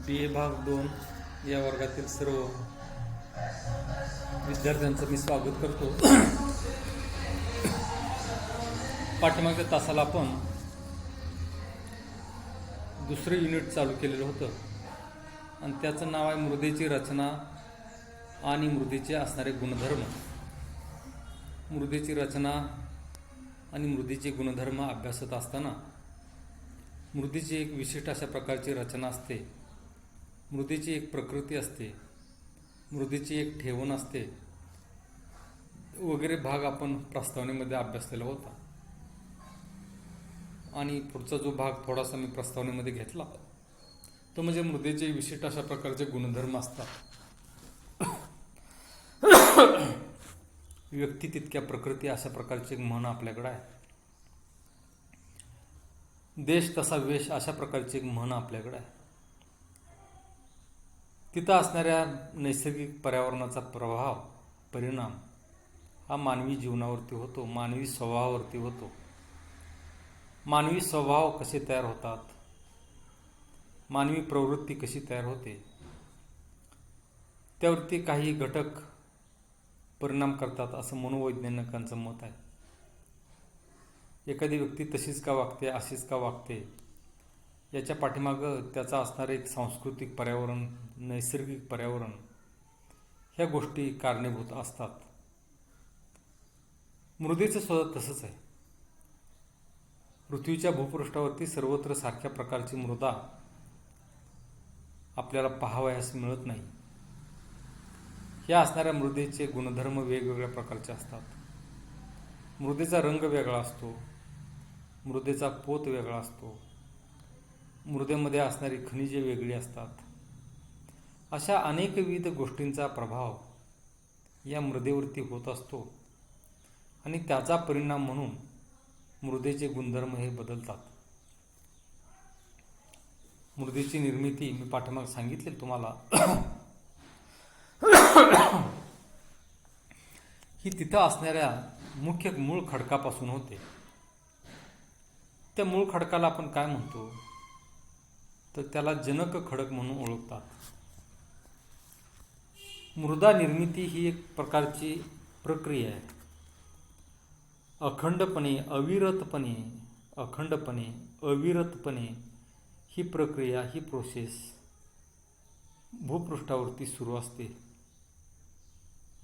BA भाग 2 या वर्गातील सर्व विद्यार्थ्यांचं मी स्वागत करतो. पाठीमागच्या तासाला आपण दुसरं युनिट चालू केलेलं होतं आणि त्याचं नाव आहे मृदेची रचना आणि मृदेचे असणारे गुणधर्म. मृदेची रचना आणि मृदेचे गुणधर्म अभ्यासत असताना मृदेची एक विशिष्ट अशा प्रकारची रचना असते, मृदेची एक प्रकृती असते, मृदेची एक ठेवण असते वगैरे भाग आपण प्रस्तावनेमध्ये अभ्यासलेला होता. आणि पुढचा जो भाग थोडासा मी प्रस्तावनेमध्ये घेतला तो म्हणजे मृदेचे विशिष्ट अशा प्रकारचे गुणधर्म असतात. व्यक्ती तितक्या प्रकृती अशा प्रकारची एक म्हण आपल्याकडे आहे. देश तसा वेश अशा प्रकारची एक म्हण आपल्याकडे आहे. तिथं असणाऱ्या नैसर्गिक पर्यावरणाचा प्रभाव परिणाम हा मानवी जीवनावरती होतो, मानवी स्वभावावरती होतो. मानवी स्वभाव कसे तयार होतात, मानवी प्रवृत्ती कशी तयार होते, त्यावरती काही घटक परिणाम करतात असं मनोवैज्ञानिकांचं मत आहे. एखादी व्यक्ती तशीच का वागते, अशीच का वागते, याच्या पाठीमागं त्याचा असणारे एक सांस्कृतिक पर्यावरण, नैसर्गिक पर्यावरण ह्या गोष्टी कारणीभूत असतात. मृदेचं सुद्धा तसंच आहे. पृथ्वीच्या भूपृष्ठावरती सर्वत्र सारख्या प्रकारची मृदा आपल्याला पाहावयास मिळत नाही. ह्या असणाऱ्या मृदेचे गुणधर्म वेगवेगळ्या प्रकारचे असतात. मृदेचा रंग वेगळा असतो, मृदेचा पोत वेगळा असतो, मृदेमध्ये असणारी खनिजे वेगळी असतात. अशा अनेकविध गोष्टींचा प्रभाव या मृदेवरती होत असतो आणि त्याचा परिणाम म्हणून मृदेचे गुणधर्म हे बदलतात. मृदेची निर्मिती मी पाठीमागे सांगितले तुम्हाला ही तिथं असणाऱ्या मुख्य मूळ खडकापासून होते. त्या मूळ खडकाला आपण काय म्हणतो तर त्याला जनक खडक म्हणून ओळखतात. मृदा निर्मिती ही एक प्रकारची प्रक्रिया आहे. अविरतपणे ही प्रक्रिया, ही प्रोसेस भूपृष्ठावरती सुरू असते.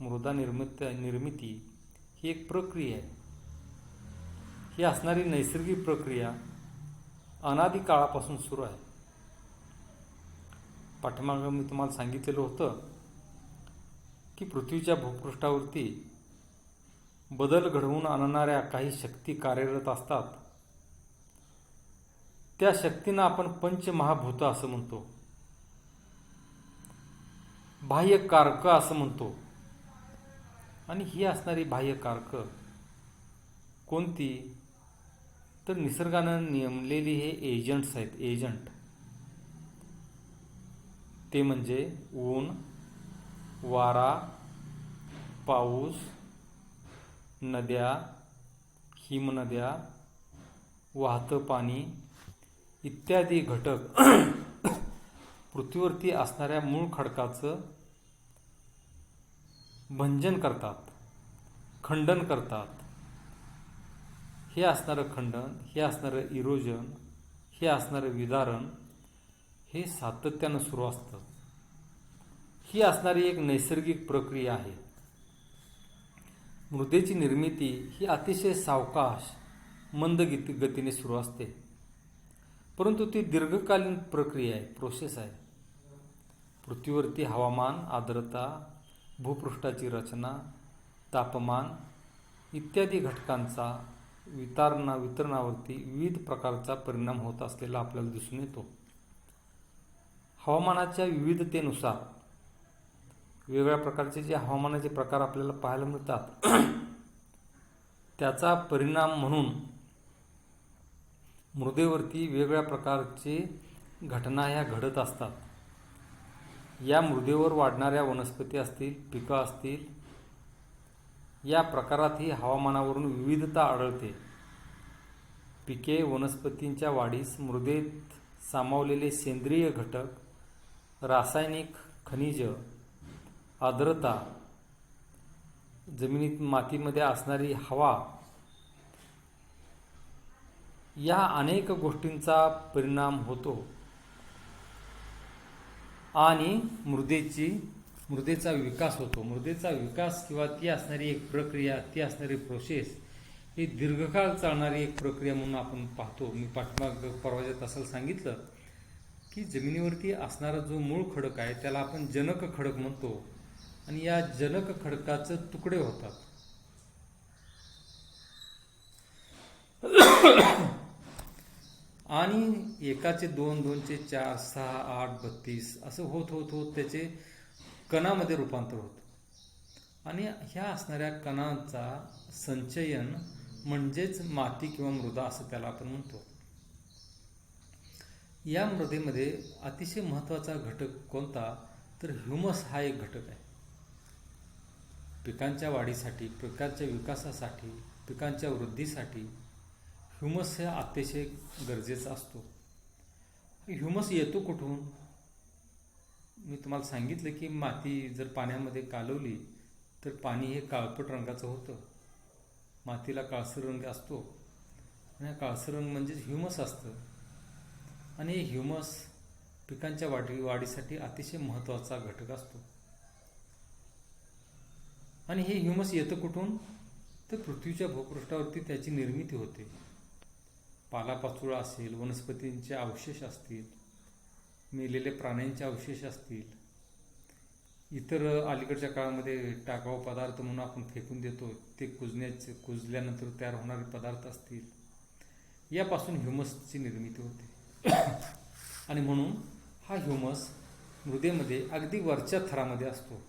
मृदा निर्मिती ही एक प्रक्रिया आहे. ही असणारी नैसर्गिक प्रक्रिया अनादी काळापासून सुरू आहे. पाठीमागं मी तुम्हाला सांगितलेलं होतं की पृथ्वीच्या भूपृष्ठावरती बदल घडवून आणणाऱ्या काही शक्ती कार्यरत असतात. त्या शक्तींना आपण पंचमहाभूत असं म्हणतो, बाह्य कारक असं म्हणतो. आणि ही असणारी बाह्य कारक कोणती तर निसर्गानं नेमलेली हे एजंट्स आहेत. एजंट ते म्हणजे ऊन, वारा, पाऊस, नद्या, हिमनद्या, वाहतं पाणी इत्यादी घटक पृथ्वीवरती असणाऱ्या मूळ खडकाचं भंजन करतात, खंडन करतात. हे असणारं खंडन, हे असणारं इरोजन, हे असणारं विदारण हे सातत्यानं सुरू असतं. ही असणारी एक नैसर्गिक प्रक्रिया आहे. मृदेची निर्मिती ही अतिशय सावकाश, मंद गतीने सुरू असते, परंतु ती दीर्घकालीन प्रक्रिया आहे, प्रोसेस आहे. पृथ्वीवरती हवामान, आर्द्रता, भूपृष्ठाची रचना, तापमान इत्यादी घटकांचा वितरणावरती विविध प्रकारचा परिणाम होत असलेला आपल्याला दिसून येतो. हवामानाच्या विविधतेनुसार वेगवेगळ्या प्रकारचे जे हवामानाचे प्रकार आपल्याला पाहायला मिळतात त्याचा परिणाम म्हणून मृदेवरती वेगवेगळ्या प्रकारचे घटना ह्या घडत असतात. या मृदेवर वाढणाऱ्या वनस्पती असतील, पिकं असतील, या प्रकारातही हवामानावरून विविधता आढळते. पिके, वनस्पतींच्या वाढीस मृदेत सामावलेले सेंद्रिय घटक रासायनिक, खनिज, आर्द्रता, जमिनीत मातीमध्ये असणारी हवा, या अनेक गोष्टींचा परिणाम होतो आणि मृदेचा विकास होतो. मृदेचा विकास किंवा ती असणारी एक प्रक्रिया, ती असणारी प्रोसेस ही दीर्घकाळ चालणारी एक प्रक्रिया म्हणून आपण पाहतो. मी परवाच्या तासाला सांगितलं की जमिनीवरती असणारा जो मूळ खडक आहे त्याला आपण जनक खडक म्हणतो आणि या जनक खडकाचे तुकडे होतात. आणि एकाचे 2, 2चे 4, 6, 8, 32 असं होत होत होत त्याचे कणामध्ये रूपांतर होतं आणि ह्या असणाऱ्या कणांचा संचयन म्हणजेच माती किंवा मृदा असं त्याला आपण म्हणतो. या मृदेमध्ये अतिशय महत्त्वाचा घटक कोणता तर ह्युमस हा एक घटक आहे. पिकांच्या वाढीसाठी, पिकांच्या विकासासाठी, पिकांच्या वृद्धीसाठी ह्युमस हे अतिशय गरजेचा असतो. ह्युमस येतो कुठून? मी तुम्हाला सांगितलं की माती जर पाण्यामध्ये कालवली तर पाणी हे काळपट रंगाचं होतं. मातीला काळसर रंग असतो आणि हा काळसर रंग म्हणजेच ह्युमस असतं आणि हे ह्युमस पिकांच्या वाढीसाठी अतिशय महत्त्वाचा घटक असतो. आणि हे ह्युमस येतं कुठून तर पृथ्वीच्या भूपृष्ठावरती त्याची निर्मिती होते. पालापाचोळा असेल, वनस्पतींचे अवशेष असतील, मेलेले प्राण्यांचे अवशेष असतील, इतर अलीकडच्या काळामध्ये टाकाऊ पदार्थ म्हणून आपण फेकून देतो ते कुजल्यानंतर तयार होणारे पदार्थ असतील, यापासून ह्युमसची निर्मिती होते. आणि म्हणून हा ह्युमस मृदेमध्ये अगदी वरच्या थरामध्ये असतो.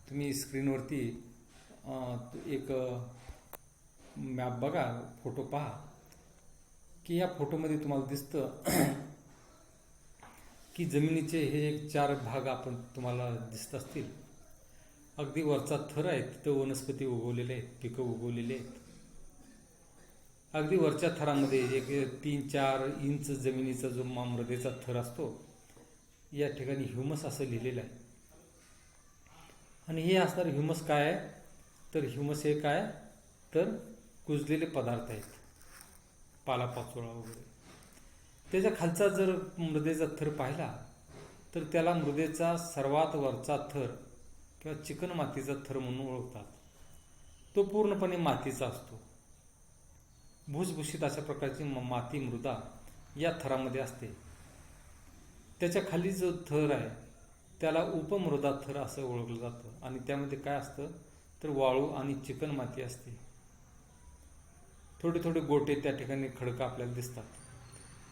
तुम्ही स्क्रीनवरती एक मॅप बघा, फोटो पहा की या फोटोमध्ये तुम्हाला दिसतं की जमिनीचे हे 4 भाग आपण तुम्हाला दिसत असतील. अगदी वरचा थर आहे, तिथं वनस्पती उगवलेले आहेत, पिकं उगवलेले आहेत. अगदी वरच्या थरामध्ये एक 3-4 इंच जमिनीचा जो मृदेचा थर असतो, या ठिकाणी ह्युमस असं लिहिलेलं आहे. आणि हे असणारे ह्युमस काय आहे तर ह्युमस हे काय तर कुजलेले पदार्थ आहेत, पालापाचोळा वगैरे. त्याच्या खालचा जर मृदेचा थर पाहिला तर त्याला मृदेचा सर्वात वरचा थर किंवा चिकन मातीचा थर म्हणून ओळखतात. तो पूर्णपणे मातीचा असतो. भुसभुशीत अशा प्रकारची माती मृदा या थरामध्ये असते. त्याच्या खाली जो थर आहे त्याला उपमृदा थर असं ओळखलं जातं आणि त्यामध्ये काय असतं तर वाळू आणि चिकन माती असते. थोडे थोडे गोटे त्या ठिकाणी खडकं आपल्याला दिसतात.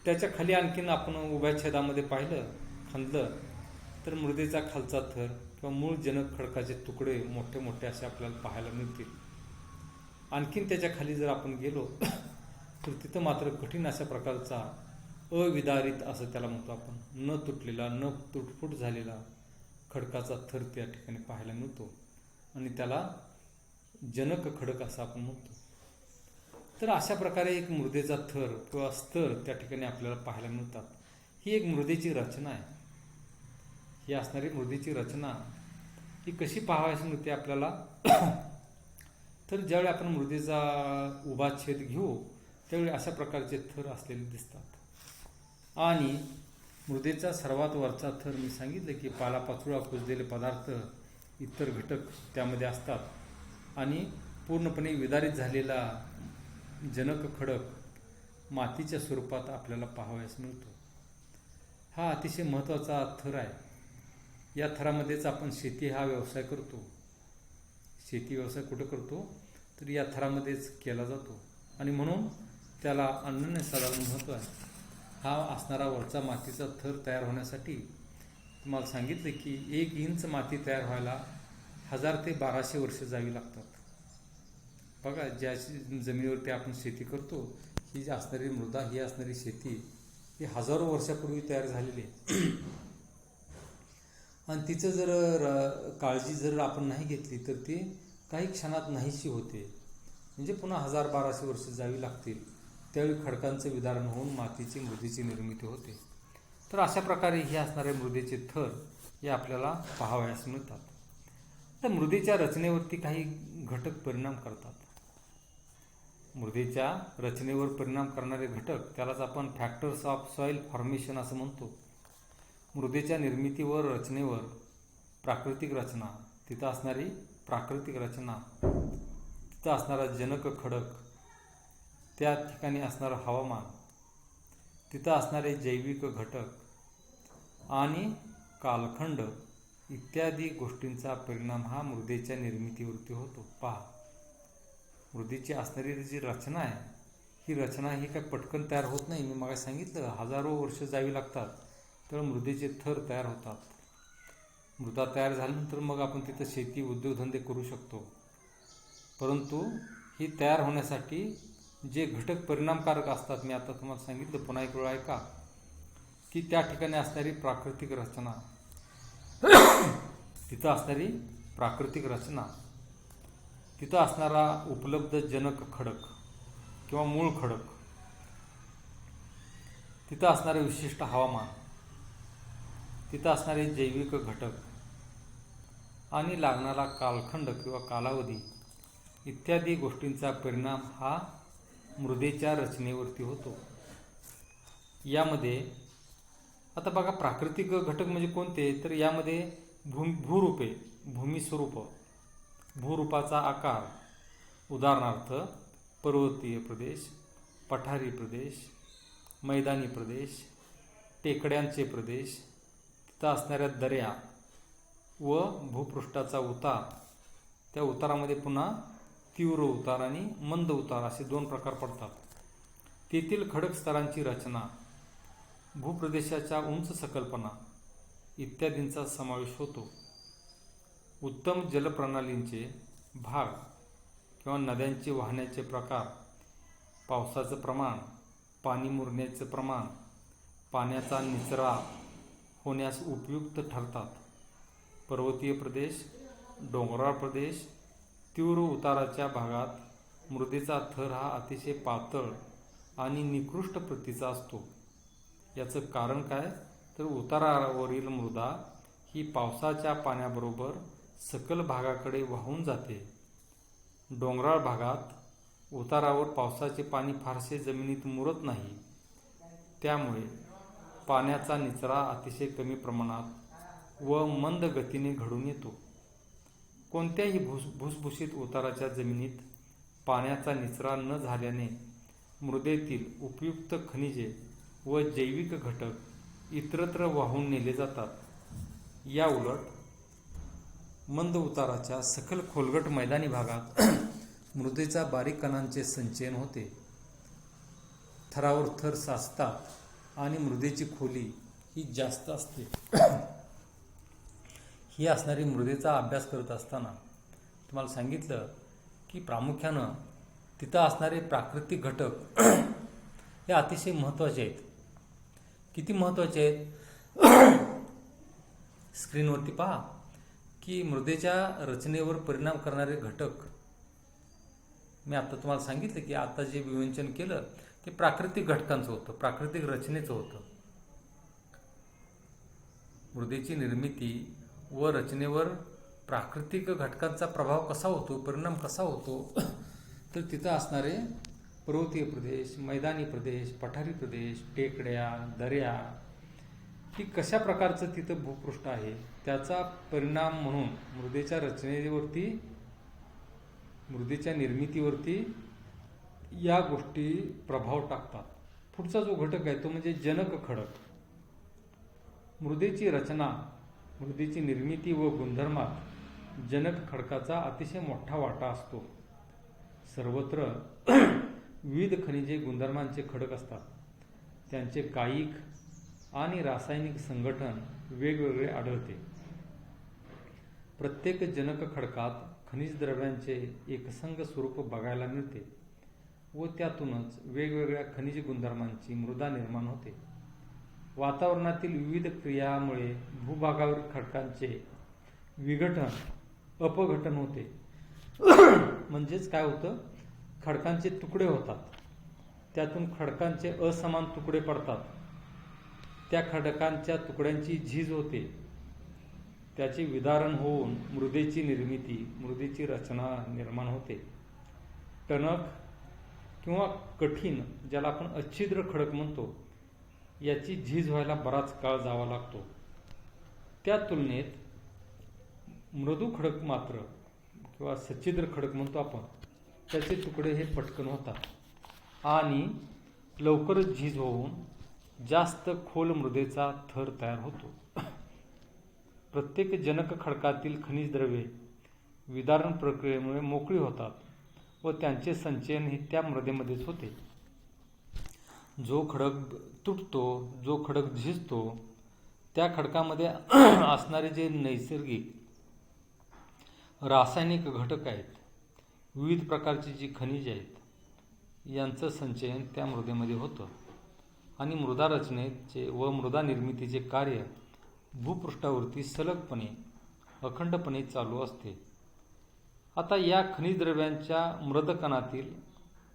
त्याच्या खाली आणखीन आपण उभ्या छेदामध्ये खांदलं तर मृदेचा खालचा थर किंवा मूळ जनक खडकाचे तुकडे मोठे मोठे असे आपल्याला पाहायला मिळतील. आणखीन त्याच्या खाली जर आपण गेलो तर तिथं मात्र कठीण अशा प्रकारचा अविदारित असं त्याला म्हणतो आपण, न तुटलेला, न तुटफूट झालेला खडकाचा थर त्या ठिकाणी पाहायला मिळतो आणि त्याला जनक खडक असं आपण म्हणतो. तर अशा प्रकारे एक मृदेचा थर किंवा स्तर त्या ठिकाणी आपल्याला पाहायला मिळतात. ही एक मृदेची रचना आहे. ही असणारी मृदेची रचना ही कशी पाहायला मिळते आपल्याला तर ज्यावेळी आपण मृदेचा उभा छेद घेऊ त्यावेळी अशा प्रकारचे थर असलेले दिसतात. आणि मृदेचा सर्वात वरचा थर मी सांगितलं की पालापाचोळा, कुजलेले पदार्थ, इतर घटक त्यामध्ये असतात आणि पूर्णपणे विदारित झालेला जनक खडक मातीच्या स्वरूपात आपल्याला पाहावयास मिळतो. हा अतिशय महत्त्वाचा थर आहे. या थरामध्येच आपण शेती हा व्यवसाय करतो. शेती व्यवसाय कुठं करतो तर या थरामध्येच केला जातो आणि म्हणून त्याला अनन्यसाधारण महत्त्व आहे. हा असणारा वरचा मातीचा थर तयार होण्यासाठी तुम्हाला सांगितले की 1 इंच माती तयार व्हायला 1000 ते 1200 वर्ष जावी लागतात. बघा, ज्या जमिनीवरती आपण शेती करतो ही जी असणारी मृदा, ही असणारी शेती ही हजारो वर्षापूर्वी तयार झालेली आहे आणि तिचं जर काळजी जर आपण नाही घेतली तर ती काही क्षणात नाहीशी होते. म्हणजे पुन्हा 1000-1200 वर्ष जावी लागतील. त्यावेळी खडकांचं विदारण होऊन मातीची, मृदेची निर्मिती होते. तर अशा प्रकारे हे असणारे मृदेचे थर हे आपल्याला पाहावयास मिळतात. तर मृदेच्या रचनेवरती काही घटक परिणाम करतात. मृदेच्या रचनेवर परिणाम करणारे घटक त्यालाच आपण फॅक्टर्स ऑफ सॉइल फॉर्मेशन असं म्हणतो. मृदेच्या निर्मितीवर रचनेवर प्राकृतिक रचना, तिथं असणारी प्राकृतिक रचना, तिथं असणारा जनक खडक, त्या ठिकाणी असणारं हवामान, तिथं असणारे जैविक घटक आणि कालखंड इत्यादी गोष्टींचा परिणाम हा मृदेच्या निर्मितीवरती होतो. पहा, मृदेची असणारी जी रचना आहे, ही रचना ही काय पटकन तयार होत नाही. मी मग सांगितलं हजारो वर्ष जावी लागतात तर मृदेचे थर तयार होतात. मृदा तयार झाल्यानंतर मग आपण तिथं शेती उद्योगधंदे करू शकतो. परंतु ही तयार होण्यासाठी जे घटक परिणामकारक असतात, मी आता तुम्हाला सांगितलं, पुन्हा एक वेळ ऐका, की त्या ठिकाणी असणारी प्राकृतिक रचना, तिथं असणारी प्राकृतिक रचना, तिथं असणारा उपलब्ध जनक खडक किंवा मूळ खडक, तिथं असणारे विशिष्ट हवामान, तिथं असणारे जैविक घटक आणि लागणारा कालखंड किंवा कालावधी इत्यादी गोष्टींचा परिणाम हा मृदेच्या रचनेवरती होतो. यामध्ये आता बघा, प्राकृतिक घटक म्हणजे कोणते, तर यामध्ये भूरूपे, भूमिस्वरूप, भूरूपाचा आकार, उदाहरणार्थ पर्वतीय प्रदेश, पठारी प्रदेश, मैदानी प्रदेश, टेकड्यांचे प्रदेश, तिथं असणाऱ्या दऱ्या व भूपृष्ठाचा उतार, त्या उतारामध्ये पुन्हा तीव्र उतार आणि मंद उतार असे दोन प्रकार पडतात. तेथील खडक स्तरांची रचना, भूप्रदेशाच्या उंच सकलपणा इत्यादींचा समावेश होतो. उत्तम जलप्रणालींचे भाग किंवा नद्यांचे वाहण्याचे प्रकार, पावसाचं प्रमाण, पाणी मुरण्याचं प्रमाण, पाण्याचा निचरा होण्यास उपयुक्त ठरतात. पर्वतीय प्रदेश, डोंगराळ प्रदेश, तीव्र उताराच्या भागात मृदेचा थर हा अतिशय पातळ आणि निकृष्ट प्रतीचा असतो. याचं कारण काय, तर उतारावरील मृदा ही पावसाच्या पाण्याबरोबर सखल भागाकडे वाहून जाते. डोंगराळ भागात उतारावर पावसाचे पाणी फारसे जमिनीत मुरत नाही, त्यामुळे पाण्याचा निचरा अतिशय कमी प्रमाणात व मंद गतीने घडून येतो. कोणत्याही भुसभुशीत उताराच्या जमिनीत पाण्याचा निचरा न झाल्याने मृदेतील उपयुक्त खनिजे व जैविक घटक इतरत्र वाहून नेले जातात. या उलट मंद उताराच्या सखल खोलगट मैदानी भागात मृदेचा बारीक कणांचे संचयन होते, थरावर थर साचतात आणि मृदेची खोली ही जास्त असते. ही असणारी मृदेचा अभ्यास करत असताना तुम्हाला सांगितलं की प्रामुख्यानं तिथं असणारे प्राकृतिक घटक हे अतिशय महत्त्वाचे आहेत. किती महत्त्वाचे आहेत, स्क्रीनवरती पहा की मृदेच्या रचनेवर परिणाम करणारे घटक मी आता तुम्हाला सांगितलं की आता जे विवेचन केलं ते प्राकृतिक घटकांचं होतं, प्राकृतिक रचनेचं होतं. मृदेची निर्मिती व रचनेवर प्राकृतिक घटकांचा प्रभाव कसा होतो, परिणाम कसा होतो, तर तिथं असणारे पर्वतीय प्रदेश, मैदानी प्रदेश, पठारी प्रदेश, टेकड्या, दऱ्या, ही कशा प्रकारचं तिथं भूपृष्ठ आहे त्याचा परिणाम म्हणून मृदेच्या रचनेवरती, मृदेच्या निर्मितीवरती या गोष्टी प्रभाव टाकतात. पुढचा जो घटक आहे तो म्हणजे जनक खडक. मृदेची रचना, मृदेची निर्मिती व गुणधर्मात जनक खडकाचा अतिशय मोठा वाटा असतो. सर्वत्र विविध खनिजे गुणधर्मांचे खडक असतात. त्यांचे कायिक आणि रासायनिक संघटन वेगवेगळे आढळते. प्रत्येक जनक खडकात खनिज द्रव्यांचे एकसंध स्वरूप बघायला मिळते व त्यातूनच वेगवेगळ्या खनिज गुणधर्मांची मृदा निर्माण होते. वातावरणातील विविध क्रियामुळे भूभागावर खडकांचे विघटन, अपघटन होते. म्हणजेच काय होतं, खडकांचे तुकडे होतात, त्यातून खडकांचे असमान तुकडे पडतात. त्या खडकांच्या तुकड्यांची झीज होते, त्याचे विदारण होऊन मृदेची निर्मिती, मृदेची रचना निर्माण होते. टणक किंवा कठीण, ज्याला आपण अच्छिद्र खडक म्हणतो, याची झीज व्हायला बराच काळ जावा लागतो. त्या तुलनेत मृदू खडक मात्र, किंवा सच्छिद्र खडक म्हणतो आपण, त्याचे तुकडे हे पटकन होतात आणि लवकरच झीज होऊन जास्त खोल मृदेचा थर तयार होतो. प्रत्येक जनक खडकातील खनिज द्रव्ये विदारण प्रक्रियेमुळे मोकळी होतात व त्यांचे संचयन हे त्या मृदेमध्येच होते. जो खडक तुटतो, जो खडक झिजतो, त्या खडकामध्ये असणारे जे नैसर्गिक रासायनिक घटक आहेत, विविध प्रकारची जी खनिजे आहेत, यांचं संचयन त्या मृदेमध्ये होतं आणि मृदा रचनेचे व मृदा निर्मितीचे कार्य भूपृष्ठावरती सलगपणे, अखंडपणे चालू असते. आता या खनिज द्रव्यांच्या मृदकणातील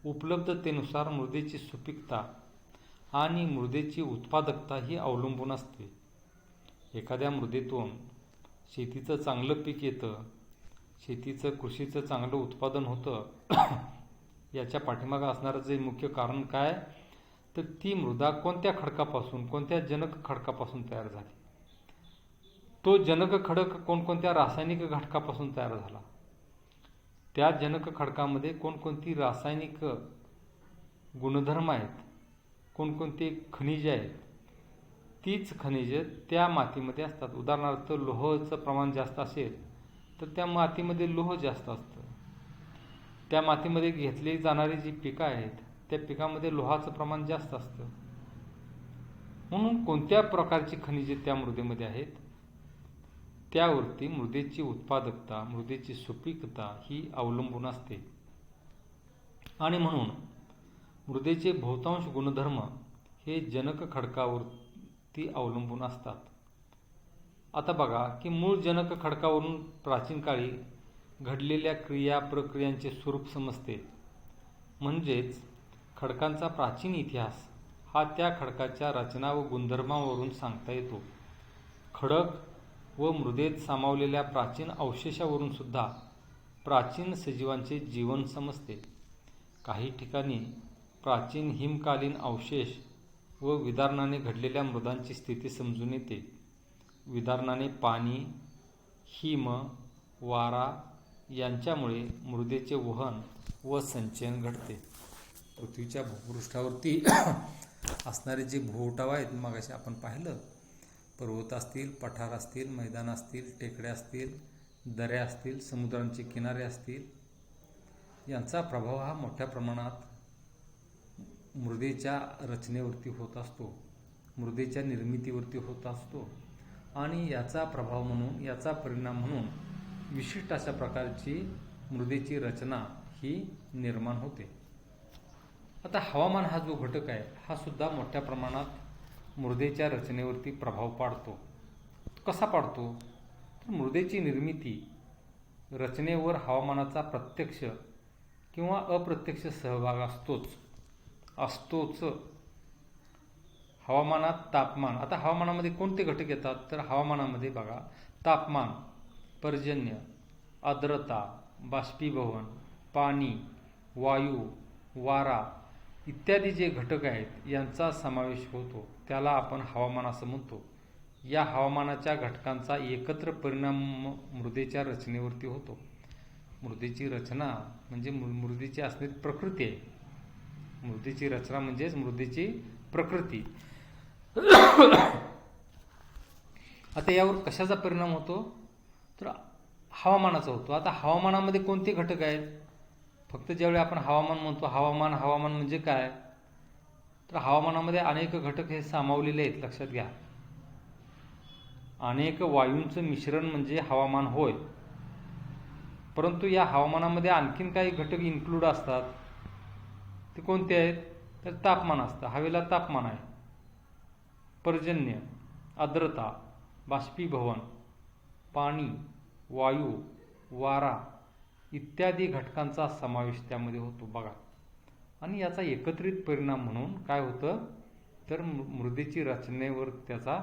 उपलब्धतेनुसार मृदेची सुपीकता आणि मृदेची उत्पादकता ही अवलंबून असते. एखाद्या मृदेतून शेतीचं चांगलं पीक येतं, कृषीचं चांगलं उत्पादन होतं, याच्या पाठीमागं असणारं जे मुख्य कारण काय, तर ती मृदा कोणत्या खडकापासून, कोणत्या जनक खडकापासून तयार झाली, तो जनक खडक कोणकोणत्या रासायनिक घटकापासून तयार झाला, त्या जनक खडकामध्ये कोणकोणती रासायनिक गुणधर्म आहेत, कोणकोणती खनिजे आहेत, तीच खनिजे त्या मातीमध्ये असतात. उदाहरणार्थ लोहाचं प्रमाण जास्त असेल तर त्या मातीमध्ये लोह जास्त असतं. त्या मातीमध्ये घेतली जाणारी जी पिकं आहेत त्या पिकामध्ये लोहाचं प्रमाण जास्त असतं. म्हणून कोणत्या प्रकारची खनिजे त्या मृदेमध्ये आहेत त्यावरती मृदेची उत्पादकता, मृदेची सुपीकता ही अवलंबून असते. आणि म्हणून मृदेचे बहुतांश गुणधर्म हे जनक खडकावरती अवलंबून असतात. आता बघा की मूळ जनक खडकावरून प्राचीन काळी घडलेल्या क्रिया प्रक्रियांचे स्वरूप समजते. म्हणजेच खडकांचा प्राचीन इतिहास हा त्या खडकाच्या रचना व गुणधर्मावरून सांगता येतो. खडक व मृदेत सामावलेल्या प्राचीन अवशेषावरून सुद्धा प्राचीन सजीवांचे जीवन समजते. काही ठिकाणी प्राचीन हिमकालीन अवशेष व विदारणाने घडलेल्या मृदांची स्थिती समजून येते. विदारणाने पाणी, हिम, वारा यांच्यामुळे मृदेचे वहन व संचयन घडते. पृथ्वीच्या भूपृष्ठावरती असणारे जे भूउठाव आहेत, मगाशी आपण पाहिलं, पर्वत असतील, पठार असतील, मैदान असतील, टेकड्या असतील, दऱ्या असतील, समुद्रांचे किनारे असतील, यांचा प्रभाव हा मोठ्या प्रमाणात मृदेच्या रचनेवरती होत असतो, मृदेच्या निर्मितीवरती होत असतो आणि याचा प्रभाव म्हणून, याचा परिणाम म्हणून विशिष्ट अशा प्रकारची मृदेची रचना ही निर्माण होते. आता हवामान हा जो घटक आहे हा सुद्धा मोठ्या प्रमाणात मृदेच्या रचनेवरती प्रभाव पाडतो. कसा पाडतो? तर मृदेची निर्मिती रचनेवर हवामानाचा प्रत्यक्ष किंवा अप्रत्यक्ष सहभाग असतोच. हवामानात तापमान, आता हवामानामध्ये कोणते घटक येतात, तर हवामानामध्ये बघा तापमान, पर्जन्य, आर्द्रता, बाष्पीभवन, पाणी, वायू, वारा इत्यादी जे घटक आहेत यांचा समावेश होतो. त्याला आपण हवामान असं म्हणतो. या हवामानाच्या घटकांचा एकत्र परिणाम मृदेच्या रचनेवरती होतो. मृदेची रचना म्हणजे मृदेची असणारी प्रकृती आहे. मृदेची रचना म्हणजेच मृदेची प्रकृती. आता यावर कशाचा परिणाम होतो, तर हवामानाचा होतो. आता हवामानामध्ये कोणते घटक आहेत? फक्त ज्यावेळी आपण हवामान म्हणतो, हवामान म्हणजे काय, तर हवामानामध्ये अनेक घटक हे सामावलेले आहेत. लक्षात घ्या, अनेक वायूंचं मिश्रण म्हणजे हवामान होय. परंतु या हवामानामध्ये आणखीन काही घटक इन्क्लूड असतात. ते कोणते आहेत, तर तापमान असतं, हवेला तापमान आहे, पर्जन्य, आर्द्रता, बाष्पीभवन, पाणी, वायू, वारा इत्यादी घटकांचा समावेश त्यामध्ये होतो बघा. आणि याचा एकत्रित परिणाम म्हणून काय होतं, तर मृदेची रचनेवर त्याचा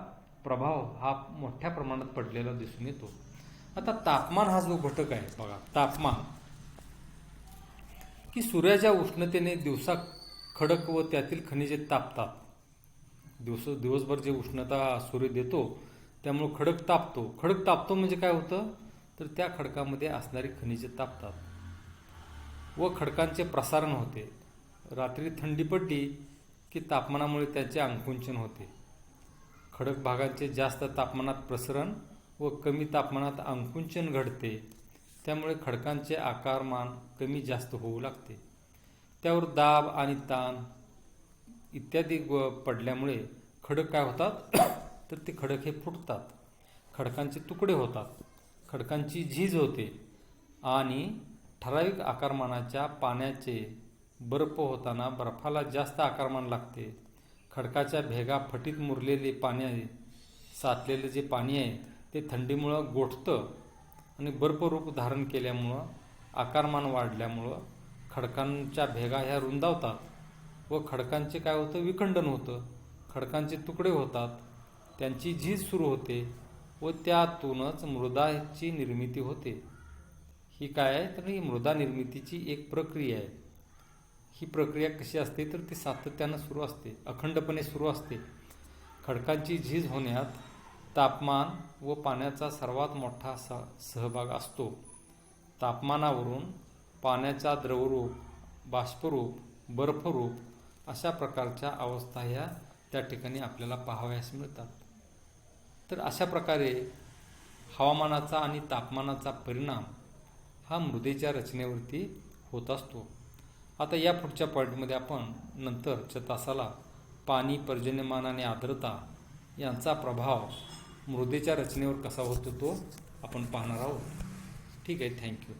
प्रभाव हा मोठ्या प्रमाणात पडलेला दिसून येतो. आता तापमान हा जो घटक आहे बघा, तापमान की सूर्याच्या उष्णतेने दिवसा खडक व त्यातील खनिजे तापतात. दिवसभर जे उष्णता सूर्य देतो त्यामुळे खडक तापतो. खडक तापतो म्हणजे काय होतं, तर त्या खडकामध्ये असणारी खनिजे तापतात व खडकांचे प्रसारण होते. रात्री थंडी पडली की तापमानामुळे त्याचे आकुंचन होते. खडक भागांचे जास्त तापमानात प्रसरण व कमी तापमानात आकुंचन घडते. त्यामुळे खडकांचे आकारमान कमी जास्त होऊ लागते. त्यावर दाब आणि ताण इत्यादी पडल्यामुळे खडक काय होतात तर ते खडक हे फुटतात, खडकांचे तुकडे होतात, खडकांची झीज होते आणि ठराविक आकारमानाच्या पाण्याचे बर्फ होताना बर्फाला जास्त आकारमान लागते. खडकाच्या भेगा फटीत मुरलेले पाणी साचलेले जे पाणी आहे ते थंडीमुळं गोठतं आणि बर्फरूप धारण केल्यामुळं आकारमान वाढल्यामुळं खडकांच्या भेगा ह्या रुंदावतात व खडकांचे काय होतं, विखंडन होतं, खडकांचे तुकडे होतात, त्यांची झीज सुरू होते व त्यातूनच मृदाची निर्मिती होते. ही काय आहे तर ही मृदा निर्मितीची एक प्रक्रिया आहे. ही प्रक्रिया कशी असते तर ती सातत्यानं सुरू असते, अखंडपणे सुरू असते. खडकांची झीज होण्यात तापमान व पाण्याचा सर्वात मोठा सहभाग असतो. तापमानावरून पाण्याचा द्रवरूप, बाष्परूप, बर्फरूप अशा प्रकारच्या अवस्था ह्या त्या ठिकाणी आपल्याला पाहावयास मिळतात. तर अशा प्रकारे हवामानाचा आणि तापमानाचा परिणाम हा मृदेच्या रचनेवरती होत असतो. आता या पुढच्या पॉईंटमध्ये आपण नंतरच्या तासाला पाणी, पर्जन्यमान आणि आर्द्रता यांचा प्रभाव मृदेच्या रचनेवर कसा होतो तो आपण पाहणार आहोत. ठीक आहे, थँक्यू.